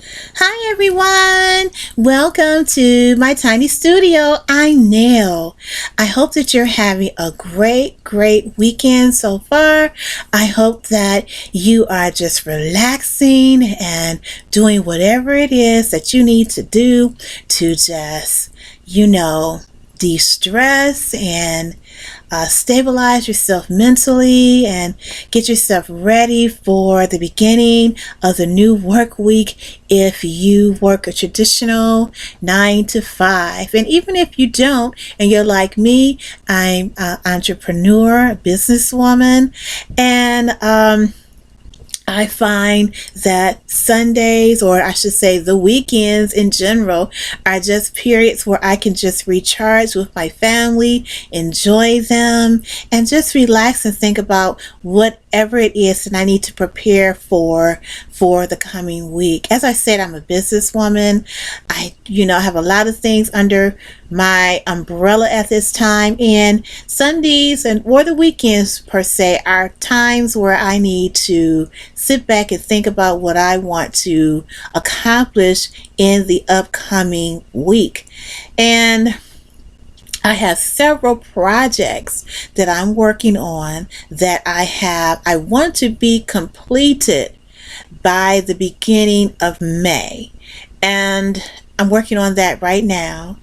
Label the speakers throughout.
Speaker 1: Hi everyone! Welcome to my tiny studio. I'm Nell. I hope that you're having a great weekend so far. I hope that you are just relaxing and doing whatever it is that you need to do to just, de-stress and stabilize yourself mentally and get yourself ready for the beginning of the new work week if you work a traditional 9 to 5. And even if you don't and you're like me, I'm an entrepreneur, a businesswoman, and I find that Sundays, or I should say the weekends in general, are just periods where I can just recharge with my family, enjoy them, and just relax and think about whatever it is that I need to prepare for the coming week. As I said, I'm a businesswoman. I have a lot of things under my umbrella at this time, and Sundays or the weekends per se are times where I need to sit back and think about what I want to accomplish in the upcoming week. And I have several projects that I'm working on that I want to be completed by the beginning of May. And I'm working on that right now.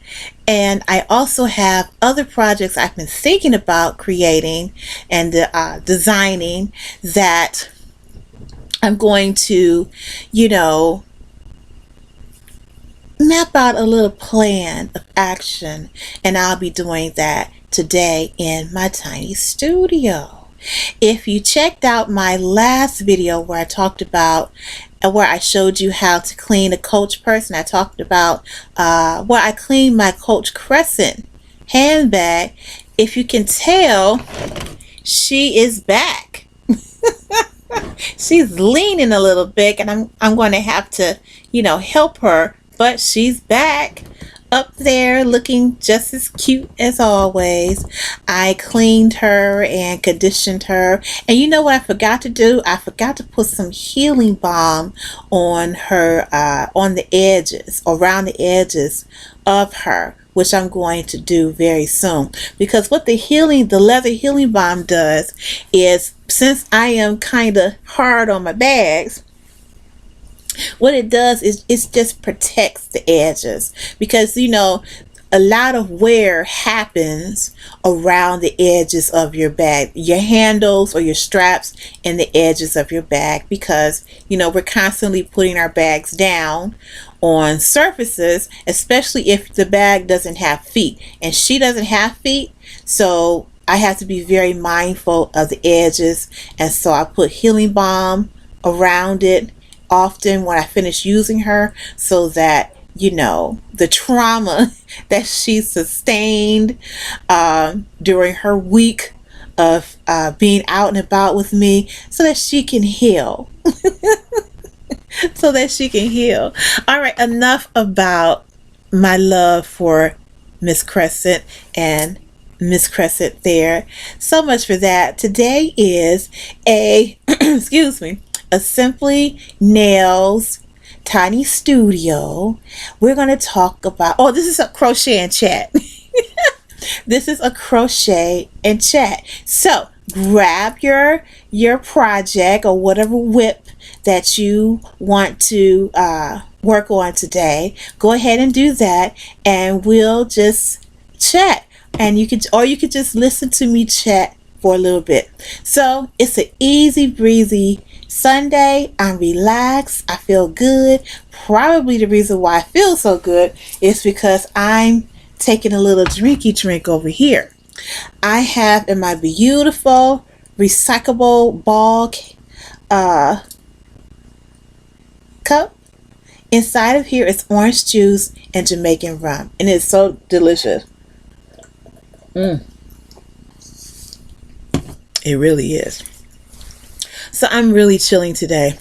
Speaker 1: And I also have other projects I've been thinking about creating and designing that I'm going to, map out a little plan of action. And I'll be doing that today in my tiny studio. If you checked out my last video where I showed you how to clean a Coach purse, and I talked about where I cleaned my Coach Crescent handbag, if you can tell, she is back. She's leaning a little bit, and I'm going to have to, help her, but she's back up there looking just as cute as always. I cleaned her and conditioned her, and you know what I forgot to do? I forgot to put some healing balm on her, on the edges, around the edges of her, which I'm going to do very soon. Because what the leather healing balm does is, since I am kind of hard on my bags, what it does is it just protects the edges, because a lot of wear happens around the edges of your bag, your handles or your straps, and the edges of your bag, because we're constantly putting our bags down on surfaces, especially if the bag doesn't have feet, and she doesn't have feet, so I have to be very mindful of the edges. And so I put healing balm around it often when I finish using her, so that the trauma that she sustained during her week of being out and about with me, so that she can heal. So that she can heal. All right, enough about my love for Miss Crescent and Miss Crescent there. So much for that. Today is a excuse me, a Simply Nails tiny studio. We're going to talk about, this is a crochet and chat. This is a crochet and chat. So grab your project or whatever WIP that you want to work on today. Go ahead and do that, and we'll just chat. And you could just listen to me chat for a little bit. So it's an easy breezy Sunday. I'm relaxed. I feel good. Probably the reason why I feel so good is because I'm taking a little drinky drink over here. I have in my beautiful recyclable ball cup. Inside of here is orange juice and Jamaican rum, and it's so delicious. It really is. So I'm really chilling today.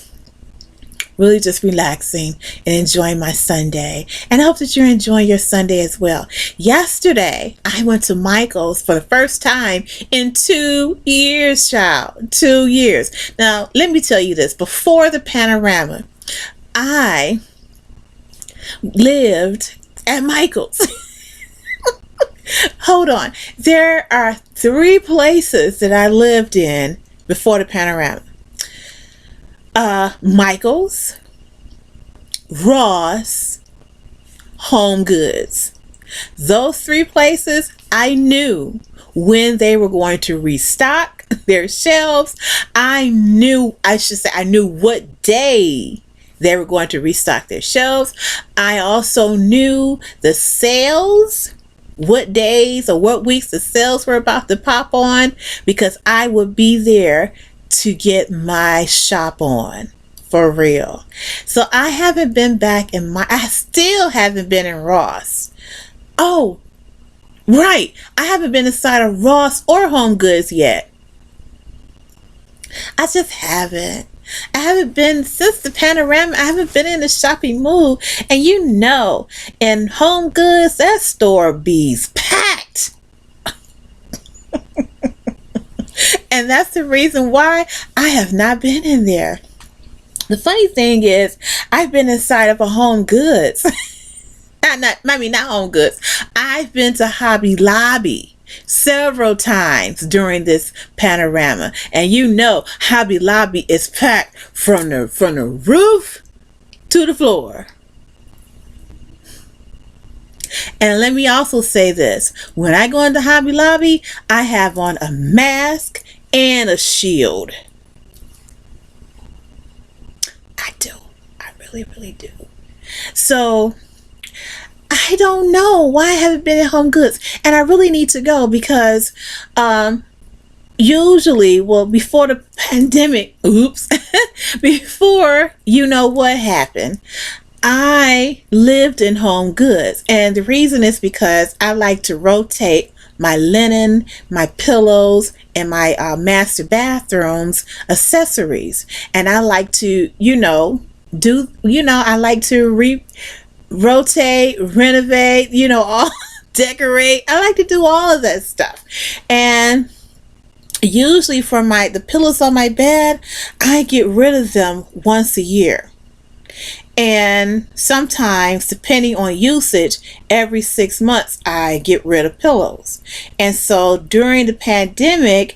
Speaker 1: Really just relaxing and enjoying my Sunday. And I hope that you're enjoying your Sunday as well. Yesterday, I went to Michael's for the first time in 2 years, child. 2 years. Now, let me tell you this. Before the panorama, I lived at Michael's. Hold on. There are 3 places that I lived in before the panorama. Michael's, Ross, Home Goods. Those 3 places, I knew when they were going to restock their shelves. I knew what day they were going to restock their shelves. I also knew the sales, what days or what weeks the sales were about to pop on, because I would be there to get my shop on. For real. So I haven't been back I still haven't been in Ross. Oh, right. I haven't been inside of Ross or Home Goods yet. I just haven't. I haven't been since the panorama. I haven't been in the shopping mood. And you know, in Home Goods, that store be's packed. And that's the reason why I have not been in there. The funny thing is, I've been inside of a Home Goods. not Home Goods. I've been to Hobby Lobby several times during this panorama, and you know Hobby Lobby is packed from the roof to the floor. And let me also say this: when I go into Hobby Lobby, I have on a mask and a shield. I do. I really do. So I don't know why I haven't been at Home Goods, and I really need to go because usually, well, before the pandemic, before you know what happened, I lived in Home Goods, and the reason is because I like to rotate my linen, my pillows, and my master bathroom's accessories, and I like to, I like to rotate, renovate, all decorate. I like to do all of that stuff. And usually for the pillows on my bed, I get rid of them once a year. And sometimes, depending on usage, every 6 months I get rid of pillows. And so during the pandemic,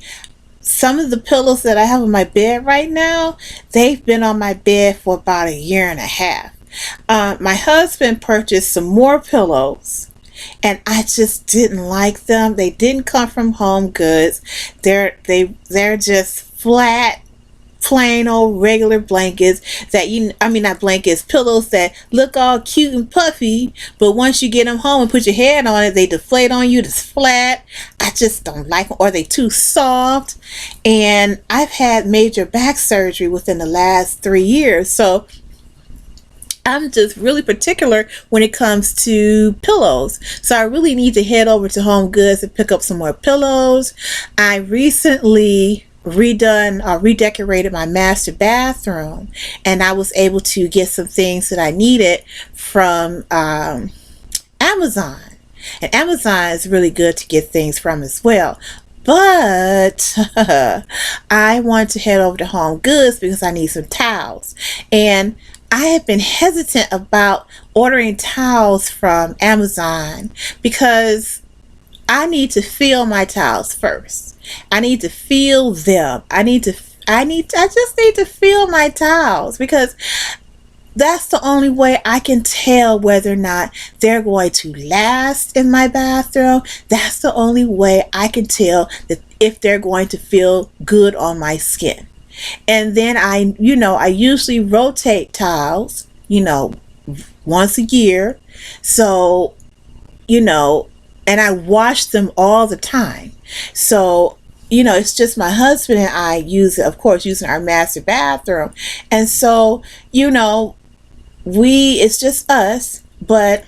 Speaker 1: some of the pillows that I have on my bed right now, they've been on my bed for about 1.5 years. My husband purchased some more pillows, and I just didn't like them. They didn't come from Home Goods. They're just flat, plain old regular blankets not blankets, pillows that look all cute and puffy, but once you get them home and put your head on it, they deflate on you. It's flat. I just don't like them, or they too soft. And I've had major back surgery within the last 3 years, so I'm just really particular when it comes to pillows. So I really need to head over to Home Goods and pick up some more pillows. I recently redecorated my master bathroom, and I was able to get some things that I needed from Amazon. And Amazon is really good to get things from as well. But I want to head over to Home Goods because I need some towels. And I have been hesitant about ordering towels from Amazon because I need to feel my towels first. I need to feel them. I just need to feel my towels, because that's the only way I can tell whether or not they're going to last in my bathroom. That's the only way I can tell that if they're going to feel good on my skin. And then I usually rotate towels, once a year. So, and I wash them all the time. So, it's just my husband and I using our master bathroom. And so, it's just us, but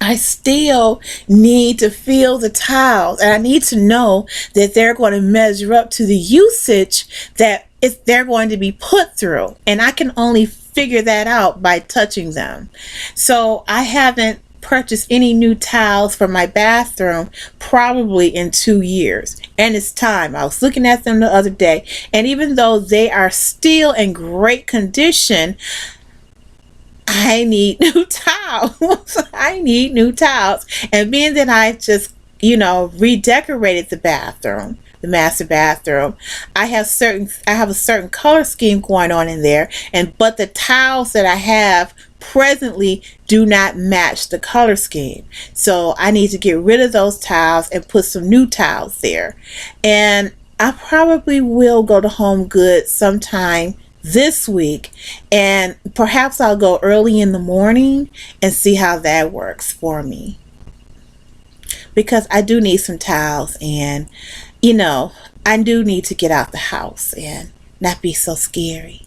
Speaker 1: I still need to feel the towels, and I need to know that they're going to measure up to the usage that they're going to be put through. And I can only figure that out by touching them. So I haven't purchased any new towels for my bathroom probably in 2 years, and it's time. I was looking at them the other day, and even though they are still in great condition, I need new towels. I need new towels. And being that I just, redecorated the bathroom, the master bathroom, I have a certain color scheme going on in there, but the towels that I have presently do not match the color scheme. So I need to get rid of those towels and put some new towels there. And I probably will go to Home Goods sometime this week, and perhaps I'll go early in the morning and see how that works for me, because I do need some towels, and I do need to get out the house and not be so scary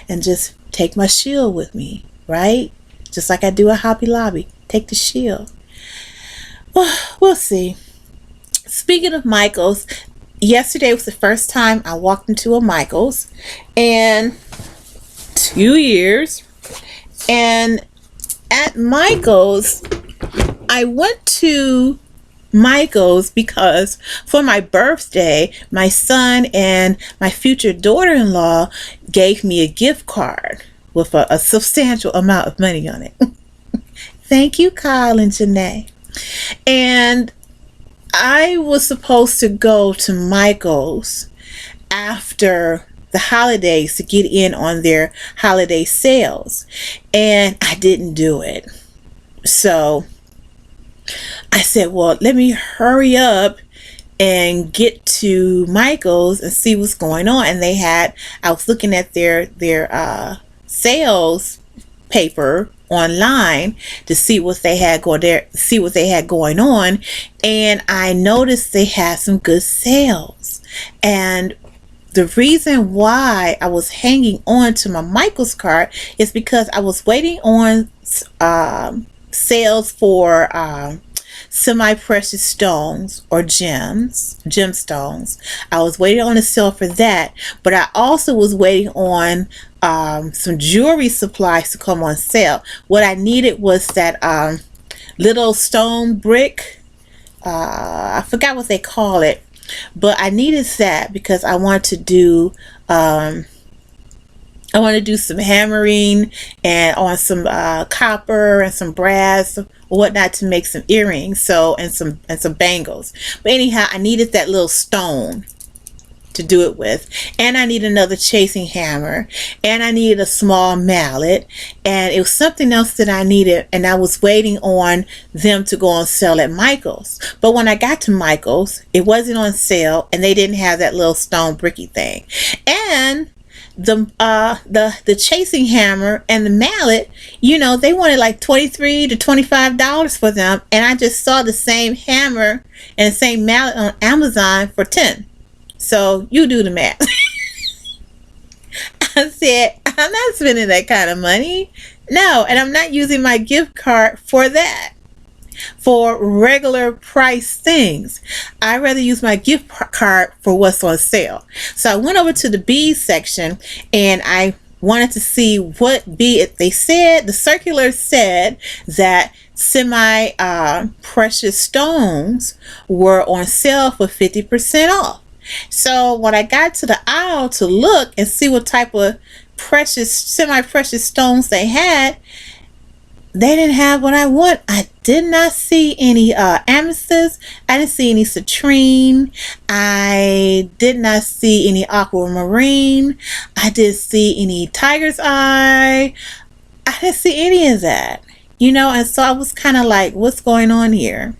Speaker 1: and just take my shield with me, right? Just like I do at Hobby Lobby, take the shield. Well, we'll see. Speaking of Michaels, yesterday was the first time I walked into a Michaels in 2 years. And at Michaels, I went to Michaels because for my birthday, my son and my future daughter-in-law gave me a gift card with a substantial amount of money on it. Thank you, Kyle and Janae. And I was supposed to go to Michaels after the holidays to get in on their holiday sales, and I didn't do it. So I said, well, let me hurry up and get to Michaels and see what's going on. And I was looking at their sales paper online to see what they had going on, and I noticed they had some good sales. And the reason why I was hanging on to my Michaels cart is because I was waiting on sales for semi-precious stones or gemstones. I was waiting on a sale for that, but I also was waiting on some jewelry supplies to come on sale. What I needed was that little stone brick. I forgot what they call it, but I needed that because I want to do some hammering and on some copper and some brass or whatnot to make some earrings, and some bangles. But anyhow, I needed that little stone to do it with, and I need another chasing hammer, and I needed a small mallet, and it was something else that I needed, and I was waiting on them to go on sale at Michaels. But when I got to Michaels, it wasn't on sale, and they didn't have that little stone bricky thing. And the chasing hammer and the mallet, they wanted like $23 to $25 for them, and I just saw the same hammer and the same mallet on Amazon for $10. So you do the math. I said, I'm not spending that kind of money. No, and I'm not using my gift card for that, for regular price things. I'd rather use my gift card for what's on sale. So I went over to the beads section, and I wanted to see what bead they said. The circular said that semi precious stones were on sale for 50% off. So when I got to the aisle to look and see what type of semi-precious stones they had, they didn't have what I want. I did not see any amethyst. I didn't see any citrine. I did not see any aquamarine. I didn't see any tiger's eye. I didn't see any of that. And so I was kind of like, what's going on here?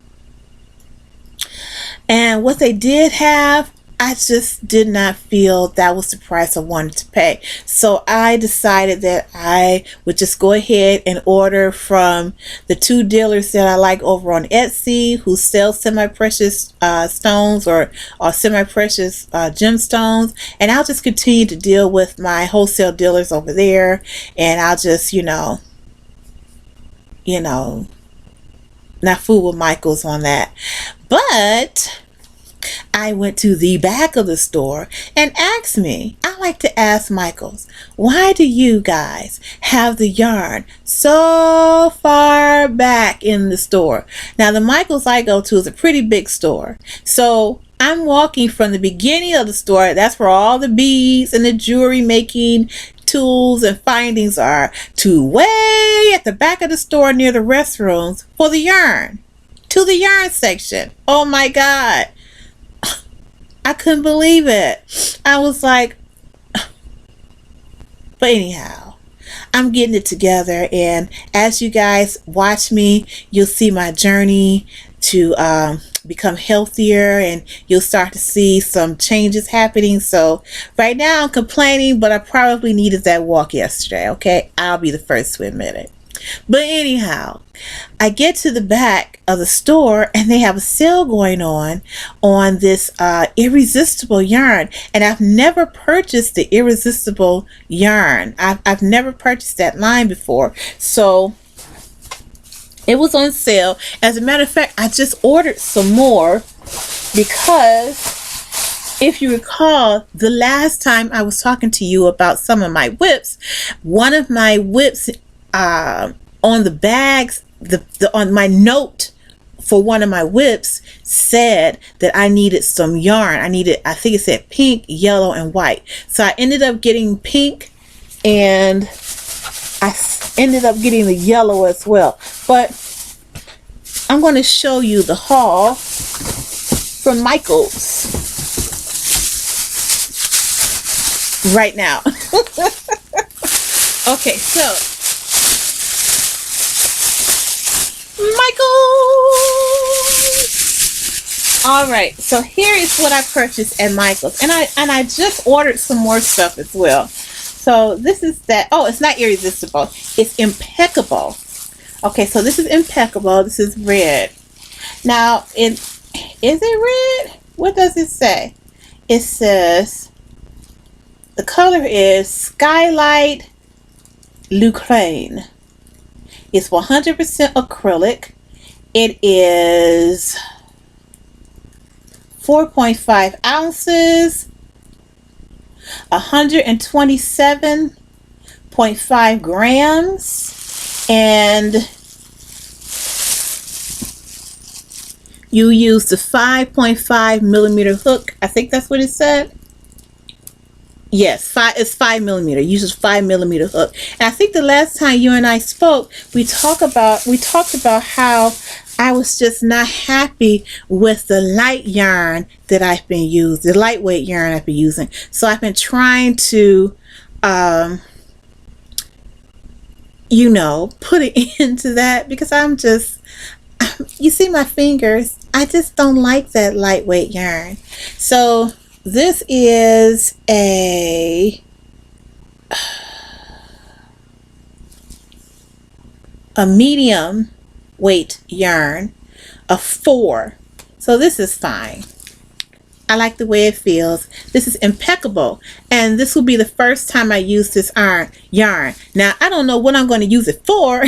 Speaker 1: And what they did have, I just did not feel that was the price I wanted to pay. So I decided that I would just go ahead and order from the two dealers that I like over on Etsy, who sell semi-precious stones or semi-precious gemstones. And I'll just continue to deal with my wholesale dealers over there. And I'll just, not fool with Michaels on that. But I went to the back of the store and asked me, I like to ask Michaels, why do you guys have the yarn so far back in the store? Now, the Michaels I go to is a pretty big store. So I'm walking from the beginning of the store. That's where all the beads and the jewelry making tools and findings are, to way at at the back of the store near the restrooms for the yarn, to the yarn section. Oh my God. I couldn't believe it. I was like, but anyhow, I'm getting it together, and as you guys watch me, you'll see my journey to become healthier, and you'll start to see some changes happening. So right now I'm complaining, but I probably needed that walk yesterday. Okay, I'll be the first to admit it. But anyhow, I get to the back of the store and they have a sale going on this Irresistible Yarn, and I've never purchased the Irresistible Yarn. I've never purchased that line before, so it was on sale. As a matter of fact, I just ordered some more because if you recall, the last time I was talking to you about some of my WIPs, one of my WIPs on the bags, on my note for one of my WIPs said that I needed some yarn. I think it said pink, yellow, and white. So I ended up getting pink, and I ended up getting the yellow as well. But I'm going to show you the haul from Michael's right now. Okay, so Michael's. All right, so here is what I purchased at Michael's, and I just ordered some more stuff as well. So this is that. Oh, it's not Irresistible. It's Impeccable. Okay, so this is Impeccable. This is red. Now, is it red? What does it say? It says the color is Skylight Lucraine. It's 100% acrylic. It is 4.5 ounces, 127.5 grams, and you use the 5.5 millimeter hook. I think that's what it said. Yes, it's 5 millimeter. Uses 5 millimeter hook. And I think the last time you and I spoke, we talked about how I was just not happy with the light yarn that I've been using, the lightweight yarn I've been using. So I've been trying to, you know, put it into that, because you see my fingers, I just don't like that lightweight yarn. So this is a medium weight yarn, a 4. So this is fine. I like the way it feels. This is Impeccable, and this will be the first time I use this yarn. Now, I don't know what I'm going to use it for.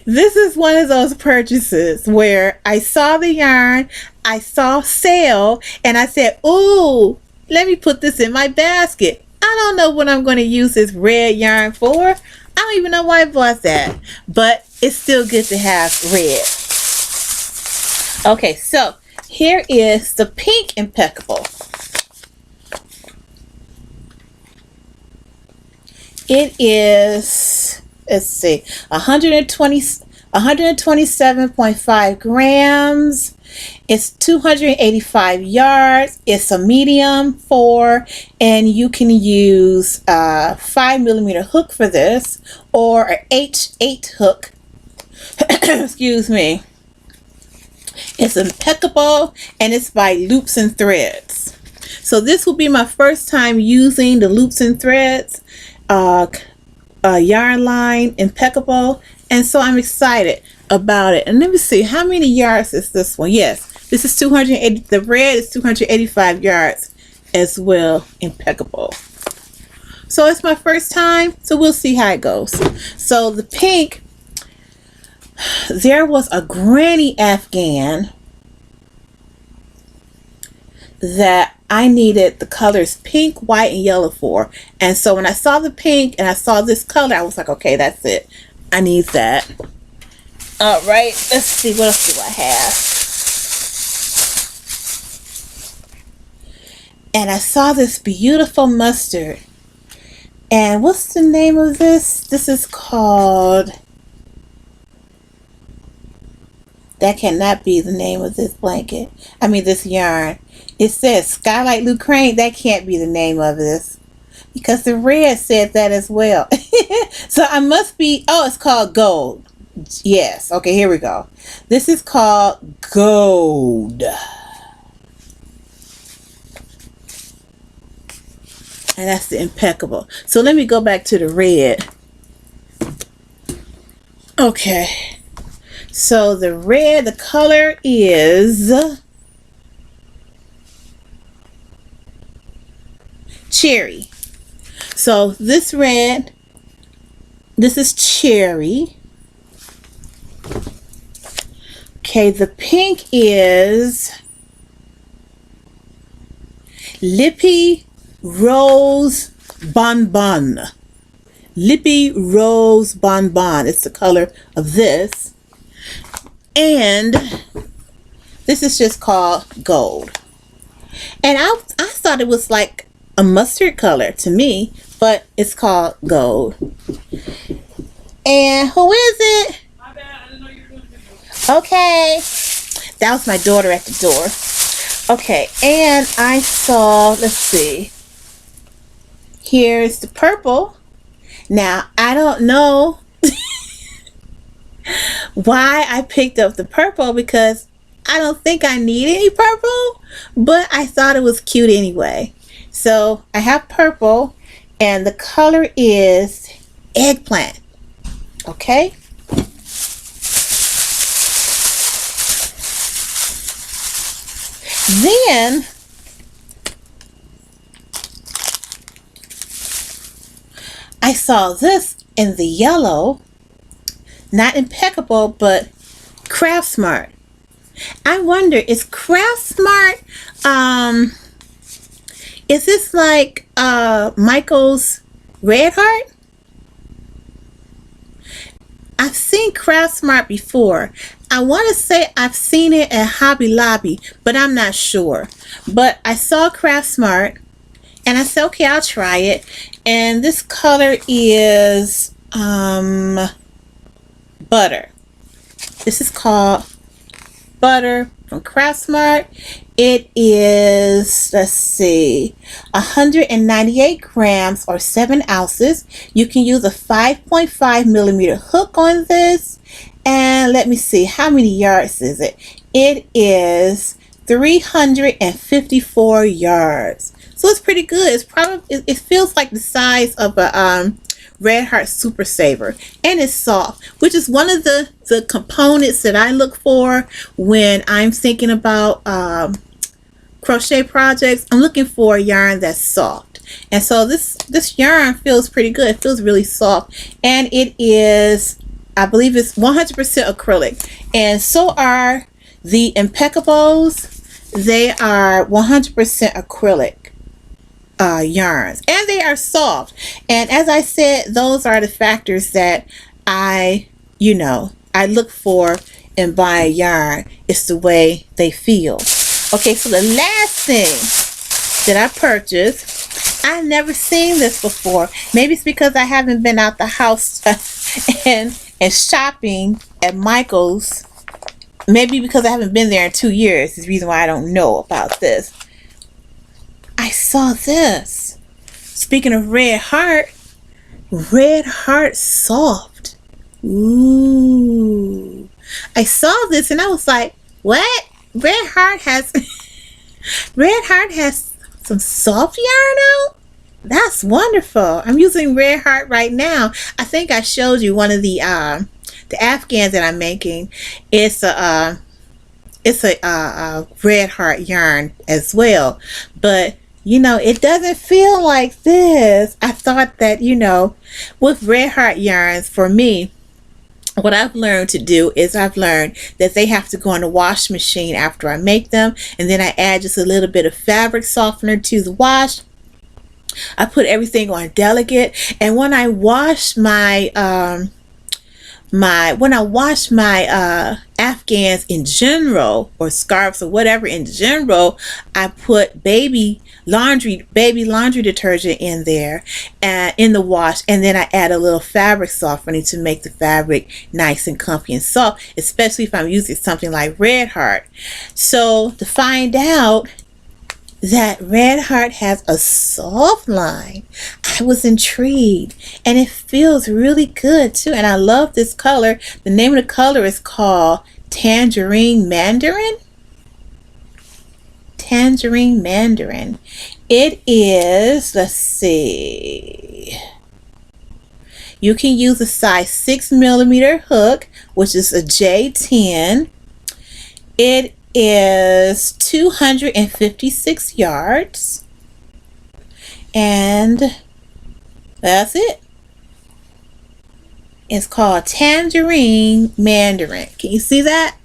Speaker 1: This is one of those purchases where I saw the yarn, I saw sale, and I said, ooh, let me put this in my basket. I don't know what I'm going to use this red yarn for. I don't even know why I bought that, but it's still good to have red. Okay, so here is the pink Impeccable. It is, let's see, 127.5 grams. It's 285 yards. It's a medium 4, and you can use a 5 millimeter hook for this, or an H8 hook. Excuse me. It's Impeccable, and it's by Loops and Threads. So this will be my first time using the Loops and Threads yarn line, Impeccable, and so I'm excited about it. And let me see, how many yards is this one? Yes, this is 280. The red is 285 yards as well, Impeccable. So it's my first time, so we'll see how it goes. So the pink, there was a granny Afghan that I needed the colors pink, white, and yellow for. And so when I saw the pink and I saw this color, I was like, okay, that's it. I need that. All right, let's see, what else do I have? And I saw this beautiful mustard. And what's the name of this? This is called, that cannot be the name of this blanket. I mean this yarn. It says Skylight Lucraine. That can't be the name of this, because the red said that as well. So I must be, oh, it's called Gold. Yes. Okay, here we go. This is called Gold. And that's the Impeccable. So let me go back to the red. Okay. So the red, the color is Cherry. So this red, this is Cherry. Okay, the pink is Lippy Rose Bonbon. Lippy Rose Bonbon. It's the color of this. And this is just called Gold. And I thought it was like a mustard color to me, but it's called Gold. And who is it?
Speaker 2: My bad, I didn't know you were doing video.
Speaker 1: Okay. That was my daughter at the door. Okay, and I saw, let's see. Here's the purple. Now, I don't know why I picked up the purple, because I don't think I need any purple, but I thought it was cute anyway. So I have purple, and the color is Eggplant. Okay. Then I saw this in the yellow, not Impeccable, but Craft Smart. I wonder, is Craft Smart, is this like Michael's Red Heart? I've seen Craft Smart before. I want to say I've seen it at Hobby Lobby, but I'm not sure. But I saw Craft Smart, and I said, okay, I'll try it. And this color is Butter. This is called Butter from Craft Smart. It is, let's see, 198 grams or 7 ounces. You can use a 5.5 millimeter hook on this. And let me see, how many yards is it? It is 354 yards. So it's pretty good. It's probably, it feels like the size of a Red Heart Super Saver, and it's soft, which is one of the components that I look for when I'm thinking about crochet projects. I'm looking for a yarn that's soft, and so this yarn feels pretty good. It feels really soft, and it is, I believe it's 100% acrylic, and so are the Impeccables. They are 100% acrylic yarns, and they are soft. And as I said, those are the factors that I look for in buying yarn. It's the way they feel. Okay, so the last thing that I purchased, I've never seen this before. Maybe it's because I haven't been out the house and shopping at Michael's. Maybe because I haven't been there in 2 years is the reason why I don't know about this. I saw this. Speaking of Red Heart Soft. Ooh. I saw this and I was like, what? Red Heart has some soft yarn out? That's wonderful. I'm using Red Heart right now. I think I showed you one of the Afghans that I'm making. It's a Red Heart yarn as well, but it doesn't feel like this. I thought that with Red Heart yarns, for me, what I've learned to do is I've learned that they have to go in the wash machine after I make them, and then I add just a little bit of fabric softener to the wash. I put everything on delicate, and when I wash my Afghans in general, or scarves or whatever in general, I put baby baby laundry detergent in there, and in the wash, and then I add a little fabric softening to make the fabric nice and comfy and soft, especially if I'm using something like Red Heart. So to find out that Red Heart has a soft line, I was intrigued, and it feels really good too, and I love this color. The name of the color is called Tangerine Mandarin. Tangerine Mandarin. It is, let's see, you can use a size 6mm hook, which is a J10. It is 256 yards, and that's it. It's called Tangerine Mandarin. Can you see that?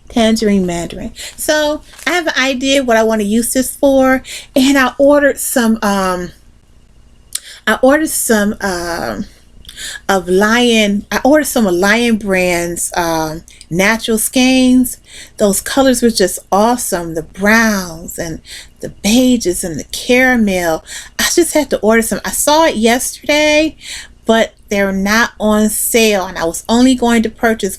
Speaker 1: Tangerine Mandarin. So I have an idea what I want to use this for, and I ordered some of Lion Brand's natural skeins. Those colors were just awesome. The browns and the beiges and the caramel. I just had to order some. I saw it yesterday, but they're not on sale, and I was only going to purchase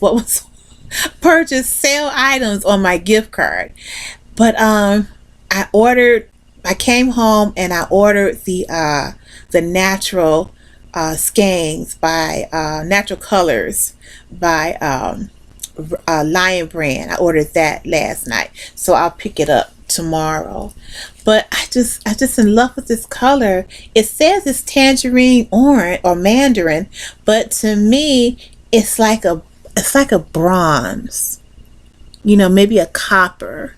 Speaker 1: sale items on my gift card. But I came home and I ordered the natural skeins by Natural Colors by Lion Brand. I ordered that last night, so I'll pick it up tomorrow. But I just in love with this color. It says it's tangerine orange or mandarin, but to me it's like a bronze, maybe a copper.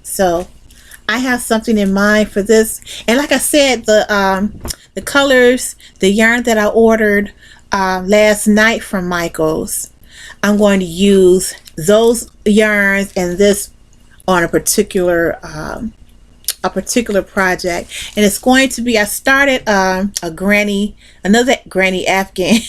Speaker 1: So I have something in mind for this. And like I said, the colors, the yarn that I ordered last night from Michael's, I'm going to use those yarns and this on a particular project. And it's going to be, I started another granny Afghan.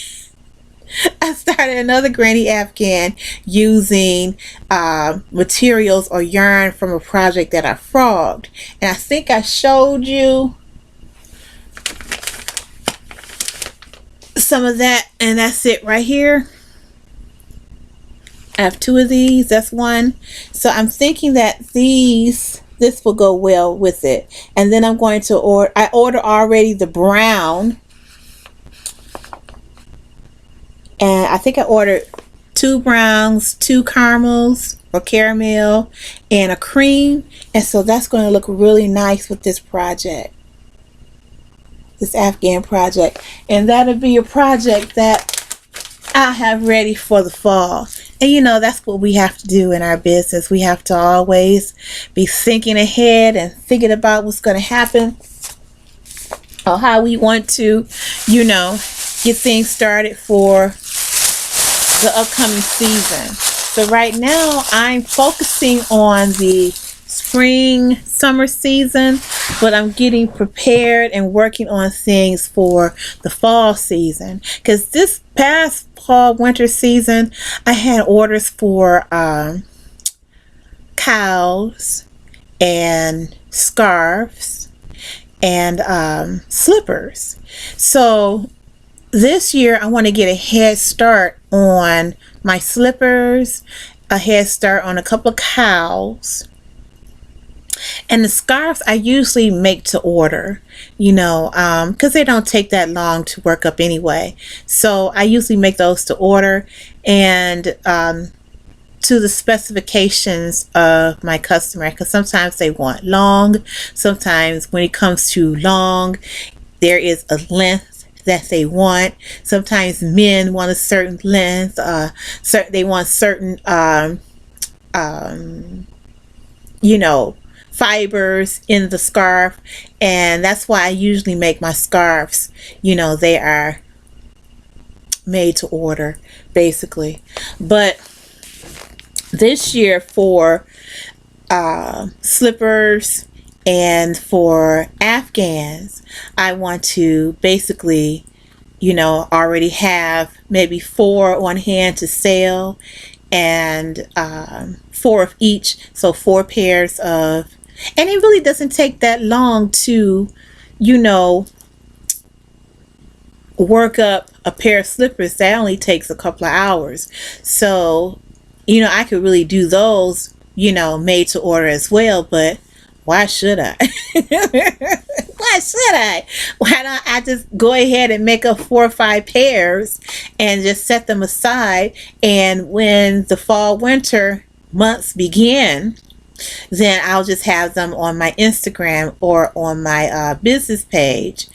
Speaker 1: I started another granny Afghan using materials or yarn from a project that I frogged, and I think I showed you some of that, and that's it right here. I have two of these. That's one. So I'm thinking that this will go well with it. And then I'm going to I ordered already the brown. And I think I ordered 2 browns, 2 caramels or caramel, and a cream. And so that's going to look really nice with this project. This Afghan project. And that'll be a project that I have ready for the fall. And that's what we have to do in our business. We have to always be thinking ahead and thinking about what's going to happen, or how we want to, get things started for the upcoming season. So right now I'm focusing on the spring summer season, but I'm getting prepared and working on things for the fall season, because this past fall winter season I had orders for cows and scarves and slippers. So this year I want to get a head start on my slippers, a head start on a couple of cows, and the scarves I usually make to order, because they don't take that long to work up anyway. So I usually make those to order and to the specifications of my customer, because sometimes they want long. Sometimes when it comes to long, there is a length that they want. Sometimes men want a certain length. They want certain fibers in the scarf, and that's why I usually make my scarves, they are made to order basically. But this year for slippers and for Afghans, I want to basically, already have maybe 4 on hand to sell, and 4 of each, so 4 pairs of And it really doesn't take that long to, you know, work up a pair of slippers. That only takes a couple of hours. So, you know, I could really do those, you know, made to order as well, but why should I? Why should I? Why don't I just go ahead and make up 4 or 5 pairs and just set them aside, and when the fall winter months begin, then I'll just have them on my Instagram or on my business page,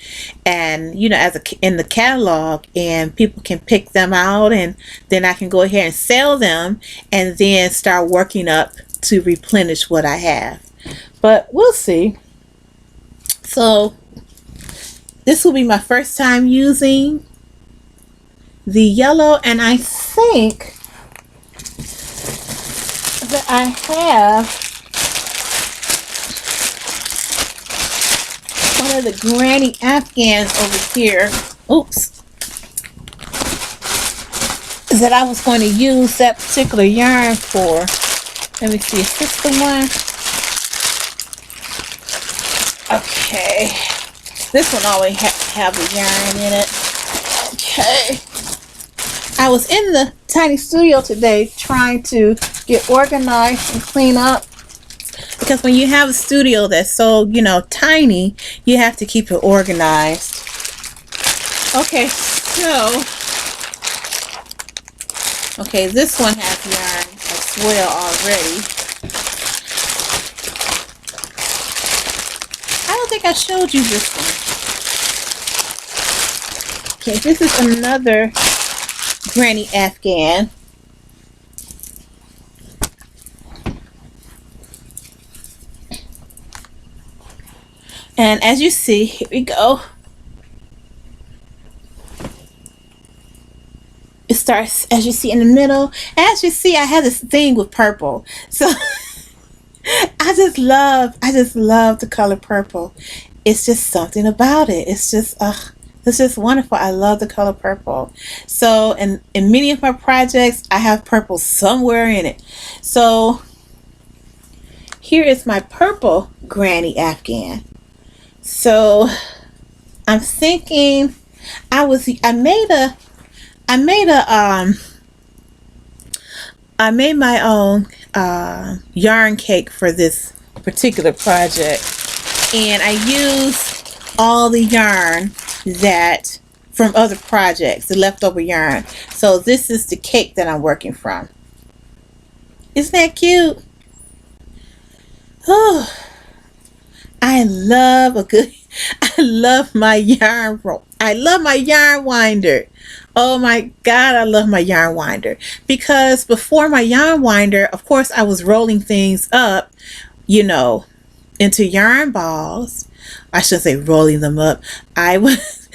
Speaker 1: and you know, as in the catalog, and people can pick them out, and then I can go ahead and sell them, and then start working up to replenish what I have. But we'll see. So this will be my first time using the yellow, and I think that I have one of the granny Afghans over here. Oops. That I was going to use that particular yarn for. Let me see, is this the one? Okay. This one always have the yarn in it. Okay. I was in the tiny studio today trying to get organized and clean up, because when you have a studio that's so, you know, tiny, you have to keep it organized. Okay, so this one has yarn as well already. I don't think I showed you this one. Okay, this is another granny Afghan. And as you see, here we go. It starts, as you see, in the middle. As you see, I have this thing with purple. So I just love the color purple. It's just something about it. It's just wonderful. I love the color purple. So in many of my projects, I have purple somewhere in it. So here is my purple granny Afghan. So I'm thinking I made my own yarn cake for this particular project, and I used all the yarn that from other projects, the leftover yarn. So this is the cake that I'm working from. Isn't that cute? Oh, I love my yarn winder. Oh my God, I love my yarn winder. Because before my yarn winder, of course, I was rolling things up, you know, into yarn balls. I shouldn't say rolling them up. I was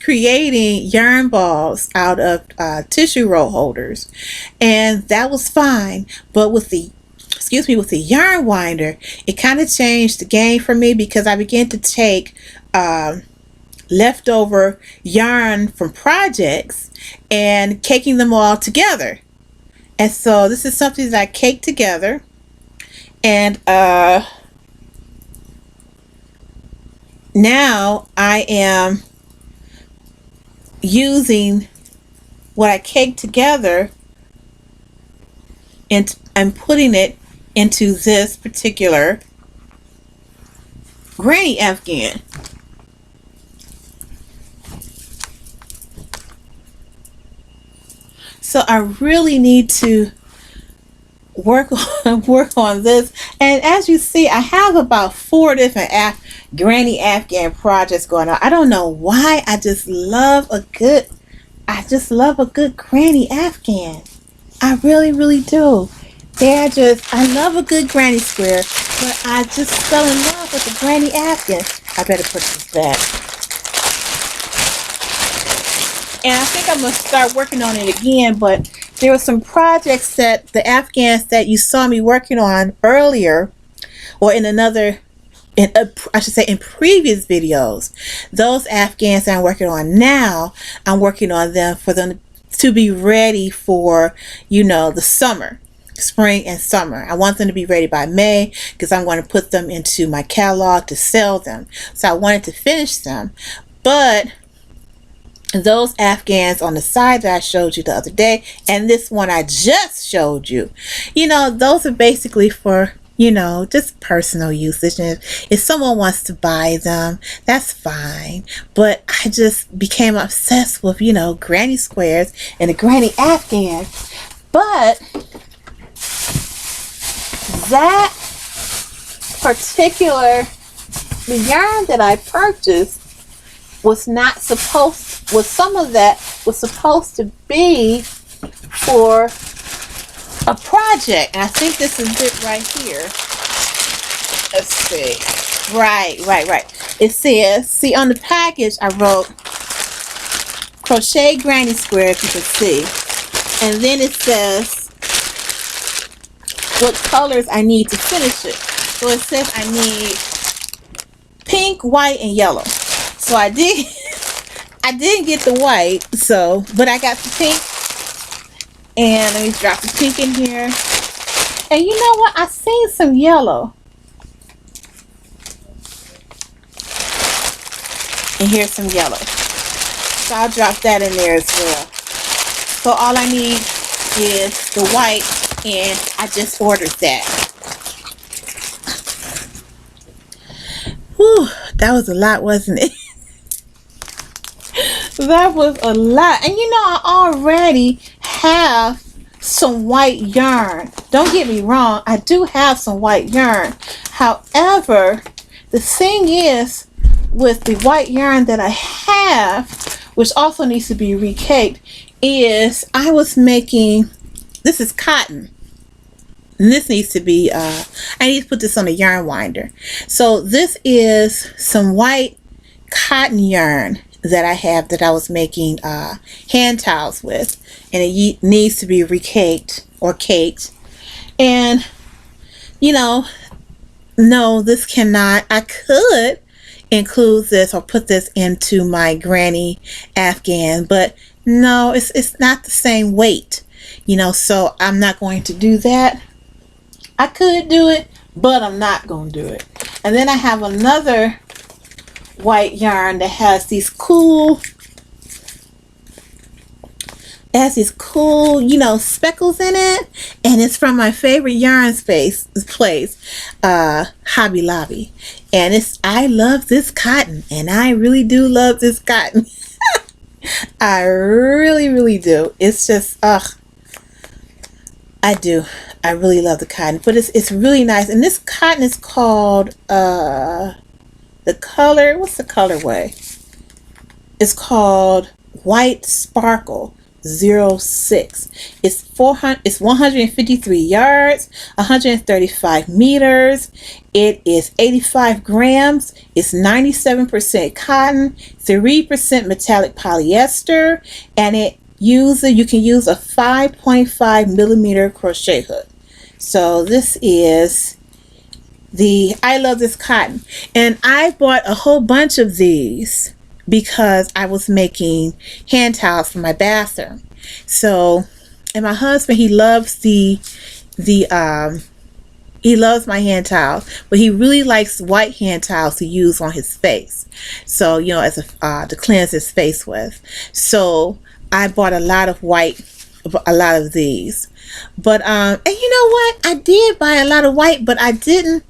Speaker 1: creating yarn balls out of tissue roll holders, and that was fine. But with the yarn winder, it kind of changed the game for me, because I began to take leftover yarn from projects and caking them all together. And so this is something that I cake together, and now I am using what I caked together and putting it into this particular granny Afghan. So I really need to work on this. And as you see, I have about 4 different granny Afghan projects going on. I don't know why. I just love a good granny Afghan. I really, really do. I love a good granny square, but I just fell in love with the granny Afghan. I better put this back. And I think I'm going to start working on it again, but there were some projects that the Afghans that you saw me working on earlier, or in previous videos. Those Afghans that I'm working on now, I'm working on them for them to be ready for, you know, the summer. spring and summer. I want them to be ready by May because I'm going to put them into my catalog to sell them. So I wanted to finish them. But those Afghans on the side that I showed you the other day, and this one I just showed you, those are basically for, just personal usage. And if someone wants to buy them, that's fine. But I just became obsessed with, granny squares and the granny Afghans. But that particular yarn that I purchased some of that was supposed to be for a project. And I think this is it right here. Let's see. Right. It says, see on the package I wrote crochet granny square, if you can see. And then it says what colors I need to finish it. So it says I need pink, white, and yellow. So I didn't get the white, but I got the pink. And let me drop the pink in here. And you know what? I seen some yellow. And here's some yellow. So I'll drop that in there as well. So all I need is the white, and I just ordered that. Whew, that was a lot, wasn't it? That was a lot. And I already have some white yarn. Don't get me wrong, I do have some white yarn. However, the thing is, with the white yarn that I have, which also needs to be recaked, is I was making, this is cotton. And this needs to be, I need to put this on a yarn winder. So this is some white cotton yarn that I have that I was making hand towels with, and it needs to be recaked or caked. And no, this cannot. I could include this or put this into my granny Afghan, but no, it's not the same weight, so I'm not going to do that. I could do it, but I'm not going to do it. And then I have another white yarn that has these cool, speckles in it, and it's from my favorite yarn place, Hobby Lobby. And I love this cotton, and I really do love this cotton. I really, really do. It's just, I do. I really love the cotton, but it's really nice. And this cotton is called, the color, what's the colorway? It's called White Sparkle 06. It's 153 yards, 135 meters. It is 85 grams. It's 97% cotton, 3% metallic polyester, and you can use a 5.5 millimeter crochet hook. So this is I love this cotton, and I bought a whole bunch of these because I was making hand towels for my bathroom. So, and my husband, he loves he loves my hand towels, but he really likes white hand towels to use on his face. So, as to cleanse his face with. So I bought a lot of these. But and you know what? I did buy a lot of white, but I didn't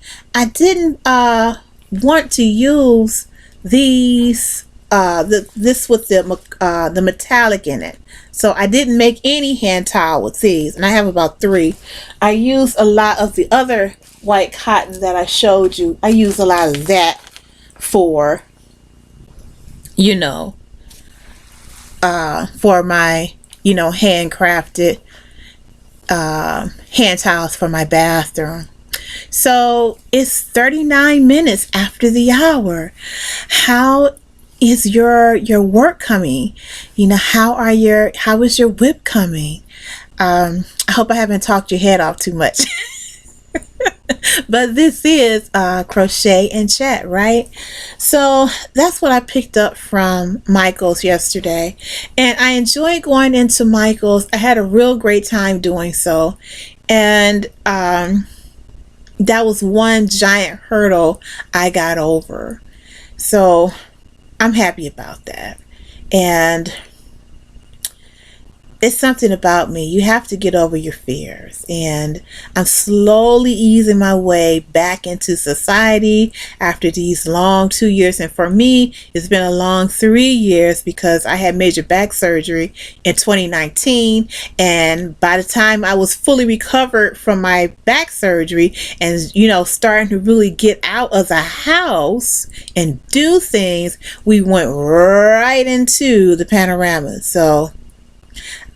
Speaker 1: want to use these this with the metallic in it. So I didn't make any hand towel with these, and I have about 3. I used a lot of the other white cotton that I showed you. I used a lot of that for for my handcrafted hand towels for my bathroom. So it's 39 minutes after the hour. How is your work coming? How is your WIP coming? I hope I haven't talked your head off too much. But this is Crochet and Chat, right? So that's what I picked up from Michael's yesterday, and I enjoyed going into Michael's. I had a real great time doing so, And that was one giant hurdle I got over. So I'm happy about that. And it's something about me. You have to get over your fears. And I'm slowly easing my way back into society after these long 2 years. And for me, it's been a long 3 years because I had major back surgery in 2019. And by the time I was fully recovered from my back surgery and, starting to really get out of the house and do things, we went right into the panorama. So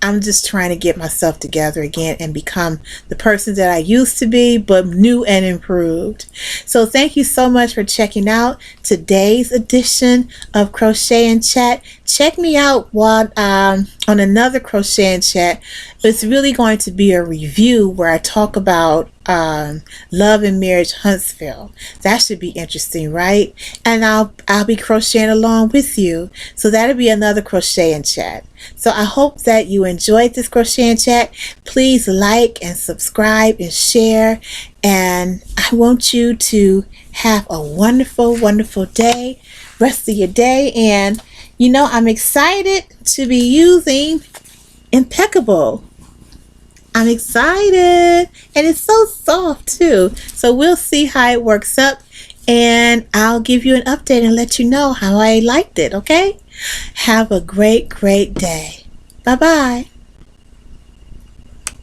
Speaker 1: I'm just trying to get myself together again and become the person that I used to be, but new and improved. So thank you so much for checking out today's edition of Crochet and Chat. Check me out on another Crochet and Chat. It's really going to be a review where I talk about Love and Marriage Huntsville. That should be interesting, right? And I'll be crocheting along with you. So that'll be another Crochet and Chat. So I hope that you enjoyed this Crochet and Chat. Please like and subscribe and share. And I want you to have a wonderful, wonderful day, rest of your day. And I'm excited to be using Impeccable. I'm excited, and it's so soft too. So we'll see how it works up, and I'll give you an update and let you know how I liked it, okay? Have a great, great day. Bye-bye.